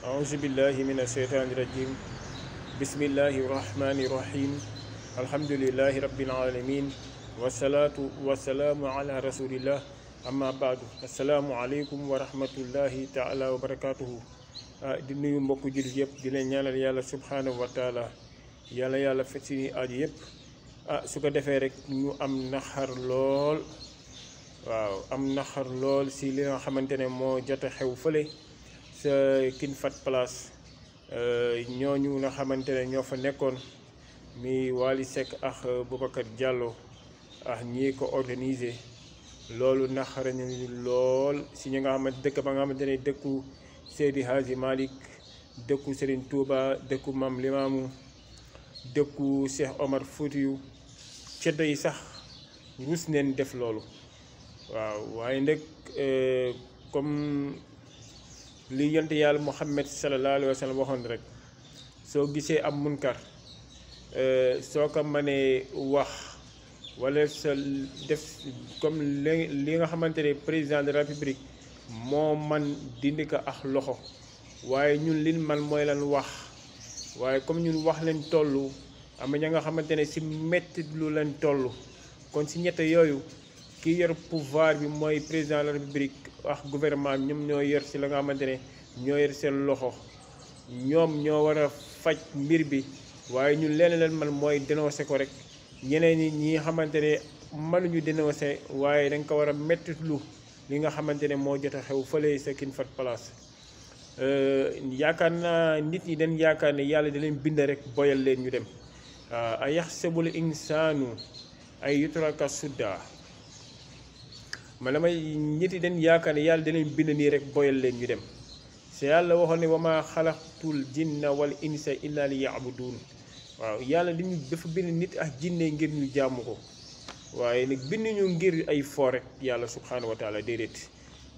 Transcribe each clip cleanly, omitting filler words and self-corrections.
أعوذ بالله من الشيطان الرجيم بسم الله الرحمن الرحيم الحمد لله رب العالمين والصلاة والسلام على رسول الله أما بعد السلام عليكم ورحمة الله تعالى وبركاته di nuyu mbokku jullit yëpp di leen ñaanal yàlla subhanahu wa taala yàlla fekk suñuy aaju yëpp su ko defee rek ñu am naxar lool am naxar lool si li nga xamante ne moo jot a xew fële sa King Fahd Palace ñooñu nga xamante ne ñoo fa nekkoon mi Wally Seck ak Boubacar Diallo ak ñii ko organisé loolu naxar nañu lool si ñi nga xamante dëkk ba nga xamante ne dëkku Seydi Hadji Malick dëkku Serigne Touba dëkku Mam Limaamu dëkku Cheikh Omar Foutiyou ceddo yi sax ruus neen def loolu waaye nag comme li yonent yàlla Muhammad sallallahu alayhi wa sallam waxoon rek soo gisee am munkar soo ko mënee wax wala sa def comme li nga xamante ne président de la République moo man dindi ko ak loxo waaye ñun liñ man mooy lan wax waaye comme ñun wax leen toll am na ña nga xamante ne si metti lu leen toll kon si ñett yooyu ki yor pouvoir bi mooy président de la République ak gouvernement bi ñoom ñoo yor si la nga xamante ne ñoo yor seen loxo ñoom ñoo war a faj mbir bi waaye ñun leen man mooy dénoncer ko rek ñeneen ñi xamante ne mënuñu dénoncer waaye dañ ko war a metti lu li nga xamante ne moo jot a xew fële sa King Fahd Palace yaakaar naa nit ñi dañ yaakaar ne yàlla da leen bind rek boyal leen ñu dem a yaxsabul insaanu ay yutraka sudda man damay nit yi dañ yaakaar ne yàlla da leen bind nii rek boyal leen ñu dem se yàlla waxoon ne wa maa xalaqtul jinna wal insa illa li ya'budun yàlla li ñu dafa bind nit ak jinne ngir ñu jaamu ko waaye nag bind ñu ngir ay fo rek yàlla subhanahu wa taala déedéet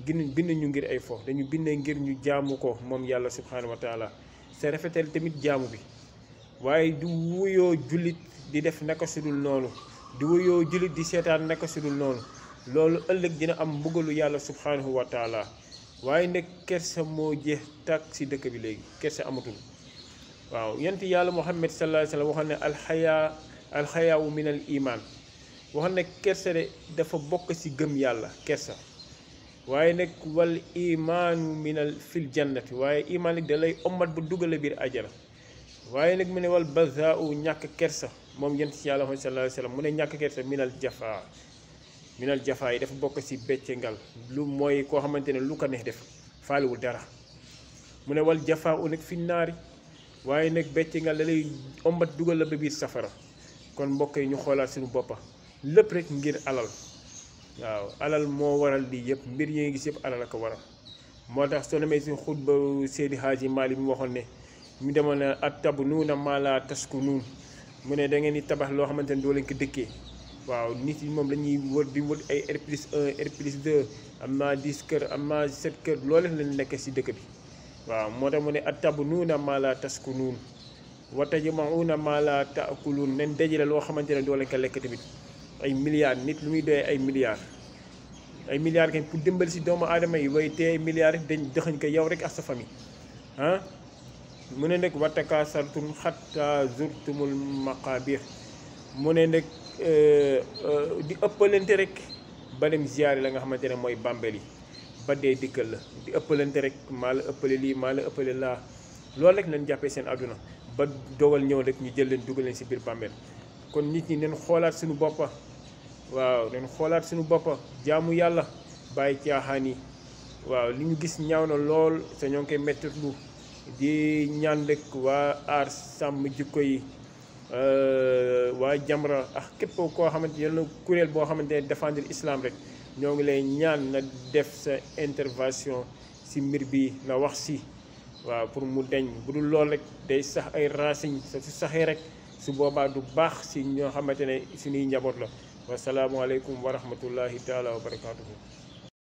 bind ñu ngir ay fo dañu bind ngir ñu jaamu ko moom yàlla subhanahu wa taala sa rafetal tamit jaamu bi waaye du wuyoo jullit di def naka sudul noonu du wuyoo jullit di seetaan naka sudul noonu loolu ëllëg dina am mbugalu yàlla subhanahu wa taala waaye nag kersa moo jeex tàkk si dëkk bi léegi kersa amatul yent yàlla Muhammad sallallahu alayhi wa sallam waxoon ne alxayaawu min al iman waxoon ne kersa de dafa bokk ci gëm yàlla kersa waaye nag wal imaanu minal fil jannati waaye imaan nag da lay ommat bu dugale biir ajara waaye nag mu ne wal bazaau ñàkk kersa moom yent ci yàlla sallallahu alayhi wa sallam mu ne ñàkk kersa minal jafaa yi dafa bokk ci beccengal lu mooy koo xamante ne lu ko neex def faaliwul dara mu ne wal jafaa u nag fi naari waaye nag beccengal da lay ommat dugal la ba biir safara kon mbokk yi ñu xoolaat suñu boppa lépp rek ngir alal alal moo waral lii yëpp mbir yi ngi gis yëpp alal ak waral moo tax soo demee si xutba Seydi Hadji Malick mu waxoon ne ñu demoon ne atabnuuna maa laa taskunuun mu ne da ngeen di tabax loo xamante ne doo leen ko dëkkee nit yi moom dañuy wër di wër ay R+1 R+2 am naa 10 kër am naa 7 kër loolu lañ nekk si dëkk bi moo tax mu ne atabnuuna maa laa taskunuun wa tajma'uuna maa laa ta'kuluun nañ dajale loo xamante ne doo leen ko lekk tamit ay milliards nit lu muy doyee ay milliards kañ pour dimbali si doomu aadama yi way te ay milliards rek dañ dëxañ ko yow rek ak sa famille mu ne nag wa takaasartum xatta zurtumul maqaabir mu ne nag di ëppalante rek ba dem ziyaare la nga xamante ne mooy bàmbeel yi ba dee dikkal la di ëppalante rek maa la ëppale lii maa la ëppale laa loolu rek lañ jàppee seen àdduna ba dogal ñëw rek ñu jël leen dugal leen si biir bàmbeel kon nit ñi nañ xoolaat suñu boppa nañ xoolaat suñu boppa jaamu yàlla bàyyi caaxaan yi li ñu gis ñaaw na lool te ñoo ngi koy mettitlu di ñaan rek waa aar sàmm jikko yi waa Jamra ak képp koo xamante ne na kuréel boo xamante ne défendre islam rek ñoo ngi lay ñaan na def sa intervention si mbir bi na wax si pour mu deñ bu dul lool rek day sax ay racines su saxee rek su boobaa du baax si ñoo xamante ne suñuy njaboot la wasalaamualeykum wa rahmatullahi taala wa barakatuhu